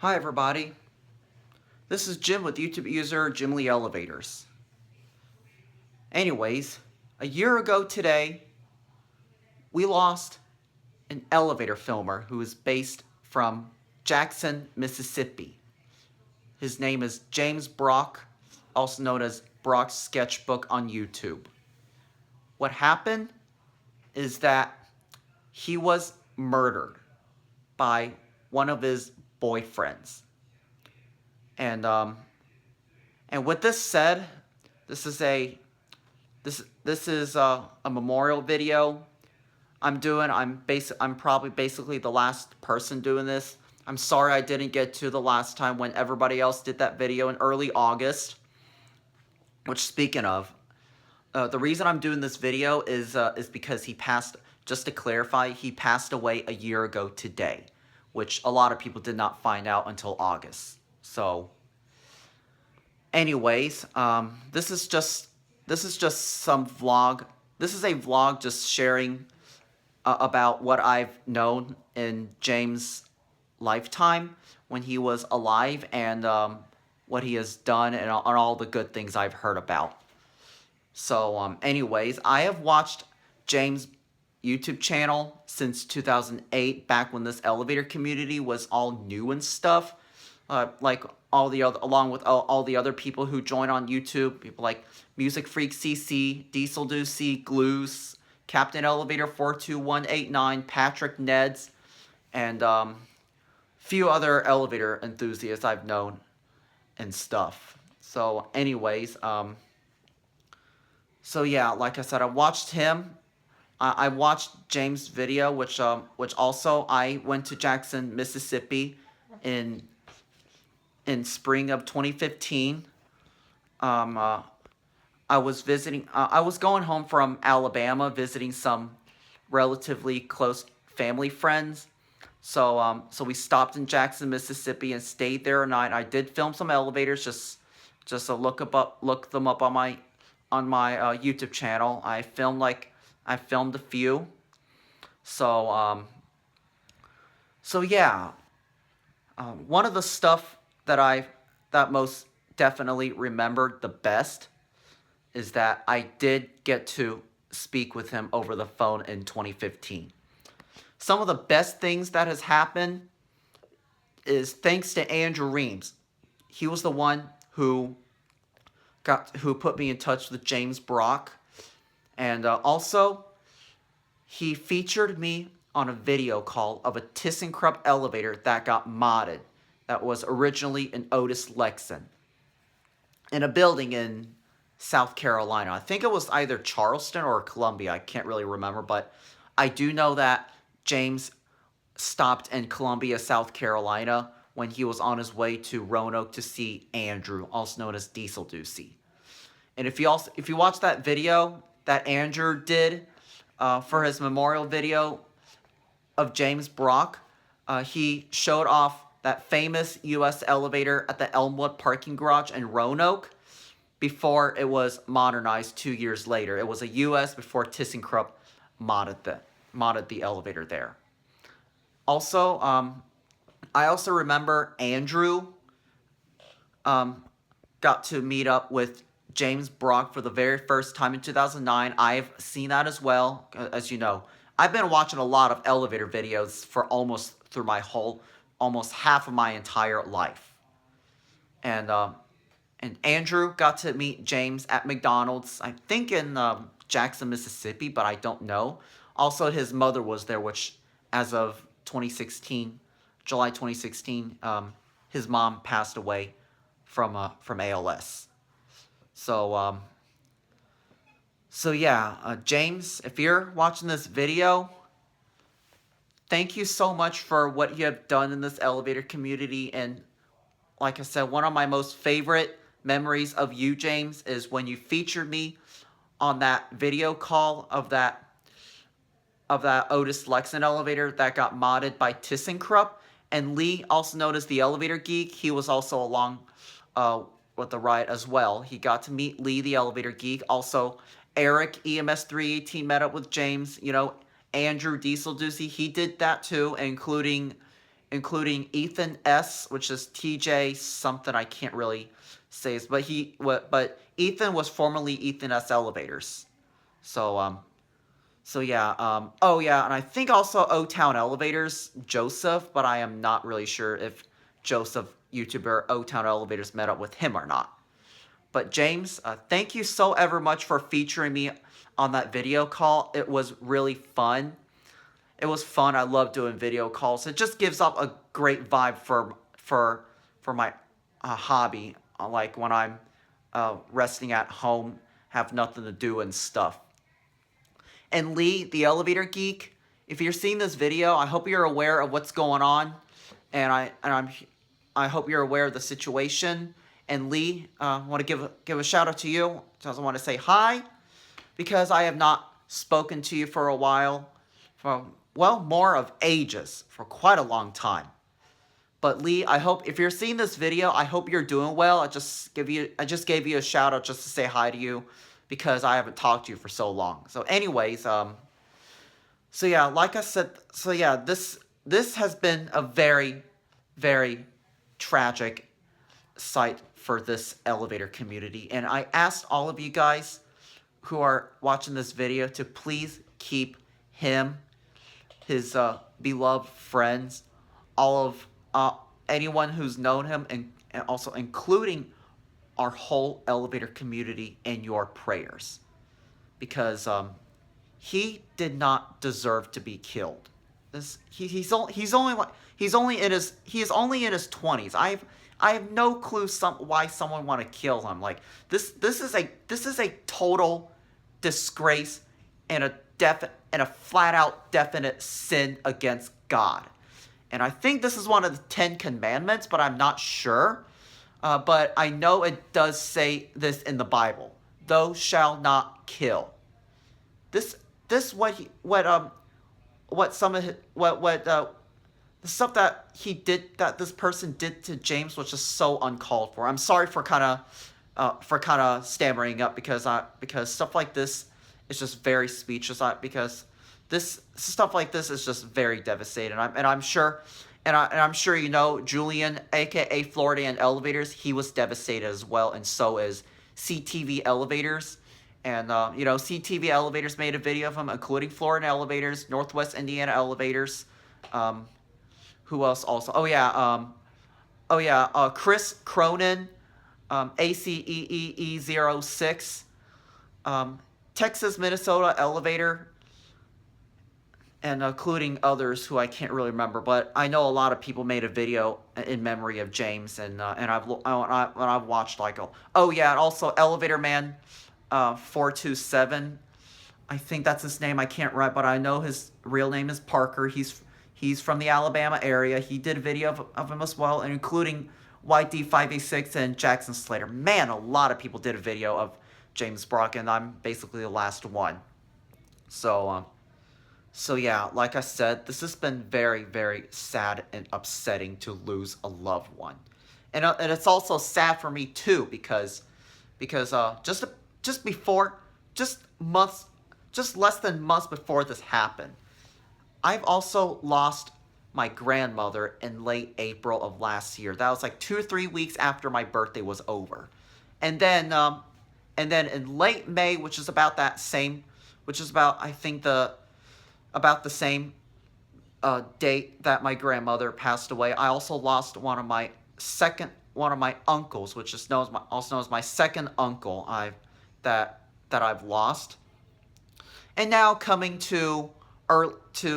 Hi everybody, this is Jim with YouTube user JimLiElevators. Anyways, a year ago today, we lost an elevator filmer who is based from Jackson, Mississippi. His name is James Brock, also known as Brock's Sketchbook on YouTube. What happened is that he was murdered by one of his boyfriends. And with this said, this is a memorial video I'm doing. I'm probably basically the last person doing this. I'm sorry I didn't get to the last time when everybody else did that video in early August. Which, speaking of, the reason I'm doing this video is because he passed. Just to clarify, he passed away a year ago today, which a lot of people did not find out until August. So, anyways, this is just some vlog. This is a vlog just sharing about what I've known in James' lifetime when he was alive, and what he has done, and all the good things I've heard about. So, anyways, I have watched James' YouTube channel since 2008, back when this elevator community was all new and stuff. Like all the other, along with all the other people who join on YouTube, people like Music Freak CC, Diesel Deucey, Glues, Captain Elevator 42189, Patrick Neds, and few other elevator enthusiasts I've known and stuff. So, anyways, so yeah, like I said, I watched him. I watched James' video, which also I went to Jackson, Mississippi, in spring of 2015. I was visiting. I was going home from Alabama, visiting some relatively close family friends. So we stopped in Jackson, Mississippi, and stayed there a night. I did film some elevators, just to look them up on my YouTube channel. I filmed a few. So yeah, one of the stuff that most definitely remembered the best is that I did get to speak with him over the phone in 2015. Some of the best things that has happened is thanks to Andrew Reams. He was the one who put me in touch with James Brock, and also he featured me on a video call of a ThyssenKrupp elevator that got modded, that was originally an Otis Lexan, in a building in South Carolina. I think it was either Charleston or Columbia. I can't really remember, but I do know that James stopped in Columbia, South Carolina, when he was on his way to Roanoke to see Andrew, also known as Diesel Deucey. And if you watch that video that Andrew did for his memorial video of James Brock, he showed off that famous U.S. elevator at the Elmwood parking garage in Roanoke before it was modernized 2 years later. It was a U.S. before ThyssenKrupp modded the elevator there. Also, I also remember Andrew got to meet up with James Brock for the very first time in 2009. I've seen that as well. As you know, I've been watching a lot of elevator videos for almost half of my entire life. And Andrew got to meet James at McDonald's, I think in Jackson, Mississippi, but I don't know. Also, his mother was there, which as of 2016, July 2016, his mom passed away from ALS. So yeah, James, if you're watching this video, thank you so much for what you have done in this elevator community. And like I said, one of my most favorite memories of you, James, is when you featured me on that video call of that Otis Lexan elevator that got modded by ThyssenKrupp. And Lee, also known as the Elevator Geek, he was also along with the ride as well. He got to meet Lee, the Elevator Geek. Also, Eric, EMS 318, met up with James. You know, Andrew, Diesel Deucey, he did that too, including including Ethan S, which is TJ something I can't really say, but Ethan was formerly Ethan S Elevators. So yeah, oh yeah, and I think also O-Town Elevators, Joseph, but I am not really sure if Joseph, YouTuber O-Town Elevators, met up with him or not. But James, thank you so ever much for featuring me on that video call. It was really fun. It was fun. I love doing video calls. It just gives up a great vibe for my hobby, like when I'm resting at home, have nothing to do and stuff. And Lee, the elevator geek, if you're seeing this video, I hope you're aware of what's going on, and I hope you're aware of the situation. And Lee, I want to give a shout out to you. Just want to say hi, because I have not spoken to you for a while, for well, more of ages, for quite a long time. But Lee, I hope if you're seeing this video, I hope you're doing well. I just gave you a shout out just to say hi to you, because I haven't talked to you for so long. So anyways, so yeah, like I said, so yeah, this has been a very, very tragic sight for this elevator community. And I asked all of you guys who are watching this video to please keep him, his beloved friends, all of anyone who's known him, and also including our whole elevator community in your prayers, because he did not deserve to be killed. He's only in his 20s. I have no clue why someone want to kill him. Like this is a total disgrace and a flat out definite sin against God. And I think this is one of the 10 commandments, but I'm not sure. But I know it does say this in the Bible: "Thou shalt not kill." The stuff that this person did to James was just so uncalled for. I'm sorry for kind of stammering up, because stuff like this is just very speechless. Because this stuff like this is just very devastating. I'm sure you know Julian, aka Floridian Elevators. He was devastated as well, and so is CTV Elevators. And you know, CTV Elevators made a video of him, including Florida Elevators, Northwest Indiana Elevators. Who else also? Chris Cronin, ACEEE06, Texas Minnesota Elevator, and including others who I can't really remember, but I know a lot of people made a video in memory of James, and I've watched like and also Elevator Man 427. I think that's his name. I can't write, but I know his real name is Parker. He's from the Alabama area. He did a video of him as well, and including YD586 and Jackson Slater. Man, a lot of people did a video of James Brock, and I'm basically the last one. So yeah, like I said, this has been very, very sad and upsetting to lose a loved one, and it's also sad for me too, because just less than months before this happened, I've also lost my grandmother in late April of last year. That was like 2 or 3 weeks after my birthday was over, and then in late May, which is about the same date that my grandmother passed away, I also lost one of my uncles, which is also known as my second uncle that I've lost. And now coming to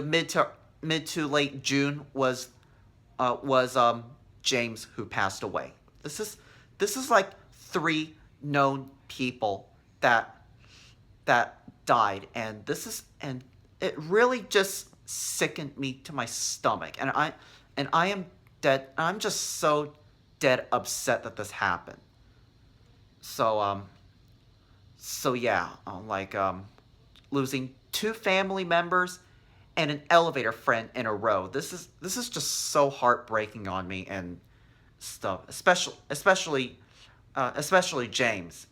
mid to late June was James, who passed away. This is like 3 known people that died, and it really just sickened me to my stomach, and I am dead. I'm just so dead upset that this happened. So yeah, losing 2 family members and an elevator friend in a row. This is just so heartbreaking on me and stuff, especially James,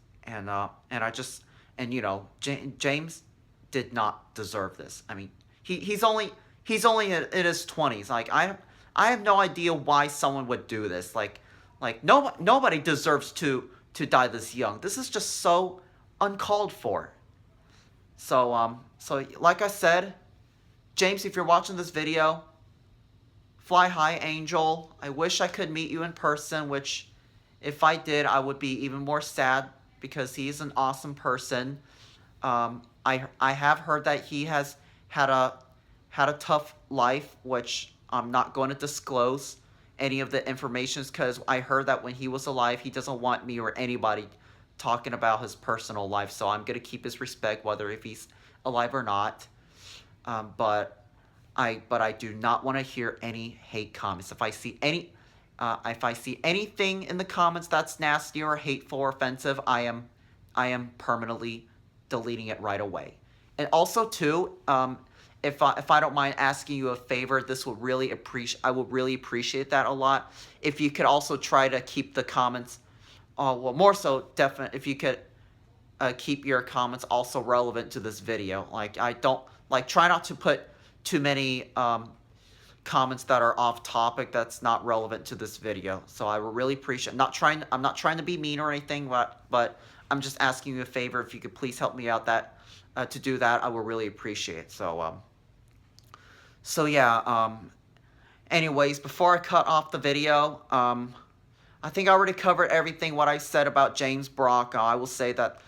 James did not deserve this. I mean, he's only in his 20s. Like I I have no idea why someone would do this. Nobody deserves to die this young. This is just so uncalled for. So like I said, James, if you're watching this video, fly high, Angel. I wish I could meet you in person, which if I did, I would be even more sad because he's an awesome person. I have heard that he has had a tough life, which I'm not going to disclose any of the information because I heard that when he was alive, he doesn't want me or anybody talking about his personal life. So I'm going to keep his respect, whether if he's alive or not. But I do not want to hear any hate comments. If I see anything in the comments that's nasty or hateful or offensive, I am permanently deleting it right away. And also too, if I don't mind asking you a favor, I would really appreciate that a lot. If you could also try to keep the comments, well, more so definitely if you could keep your comments also relevant to this video. Try not to put too many comments that are off topic that's not relevant to this video. So I will really appreciate. I'm not trying to be mean or anything, but I'm just asking you a favor. If you could please help me out to do that, I will really appreciate it. So yeah. Anyways, before I cut off the video, I think I already covered everything what I said about James Brock. I will say that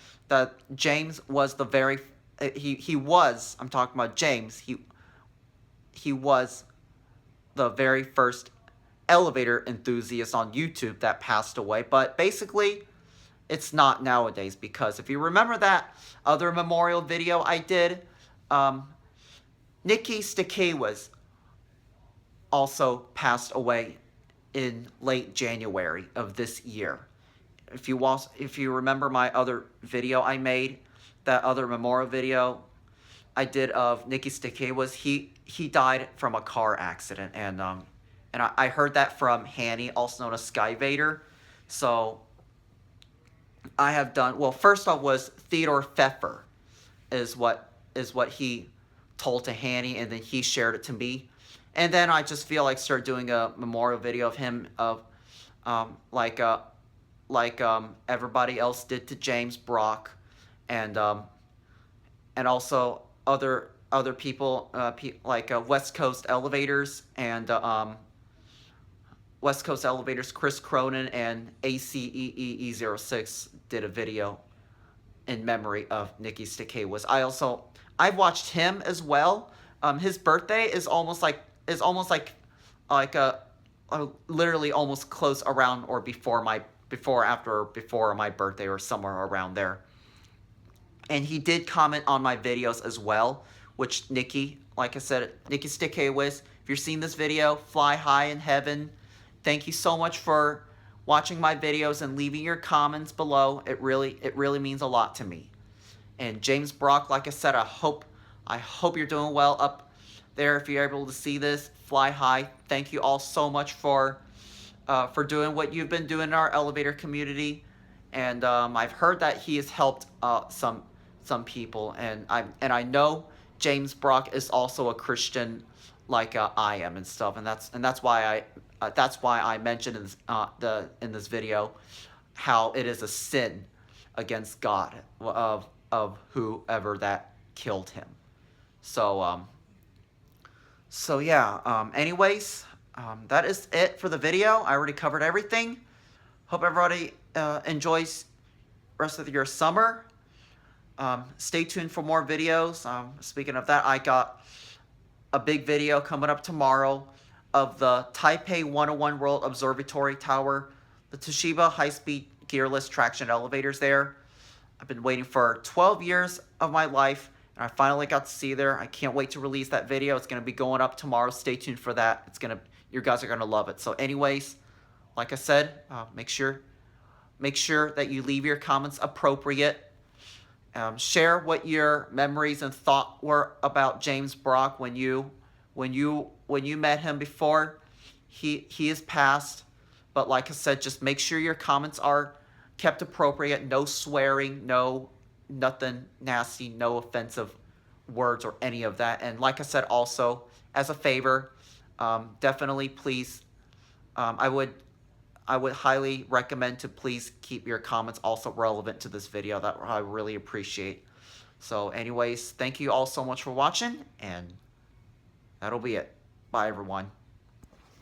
James was the very he was. I'm talking about James. He was the very first elevator enthusiast on YouTube that passed away. But basically, it's not nowadays because if you remember that other memorial video I did, Nikki Stikewas also passed away in late January of this year. If you remember my other video I made, that other memorial video I did of Nikki Stikewas, he died from a car accident, and I heard that from Hanny, also known as Skyvader. So I have done, well, first off was Theodore Pfeffer is what he told to Hanny, and then he shared it to me. And then I just feel like start doing a memorial video of him like everybody else did to James Brock, and also other people like West Coast Elevators and West Coast Elevators, Chris Cronin and ACEE06 did a video in memory of Nikki Stikewas. I've watched him as well. His birthday is almost like literally almost close around or before my birthday or somewhere around there. And he did comment on my videos as well, which Nikki, like I said, Nikki Stikewas, if you're seeing this video, fly high in heaven. Thank you so much for watching my videos and leaving your comments below. It really means a lot to me. And James Brock, like I said, I hope you're doing well up there. If you're able to see this, fly high. Thank you all so much for doing what you've been doing in our elevator community. And I've heard that he has helped some people, and I know James Brock is also a Christian like I am and stuff, and that's why I mentioned in this video how it is a sin against God of whoever that killed him. So yeah. Anyways, that is it for the video. I already covered everything. Hope everybody enjoys the rest of your summer. Stay tuned for more videos. Speaking of that, I got a big video coming up tomorrow of the Taipei 101 World Observatory Tower, the Toshiba high-speed gearless traction elevators there. I've been waiting for 12 years of my life, and I finally got to see there. I can't wait to release that video. It's going to be going up tomorrow. Stay tuned for that. You guys are going to love it. So anyways, like I said, make sure that you leave your comments appropriate. Share what your memories and thought were about James Brock when you met him before he is passed. But like I said, just make sure your comments are kept appropriate. No swearing, nothing nasty, no offensive words or any of that. And like I said, also as a favor, Definitely, please, I would highly recommend to please keep your comments also relevant to this video. That I really appreciate. So anyways, thank you all so much for watching, and that'll be it. Bye, everyone.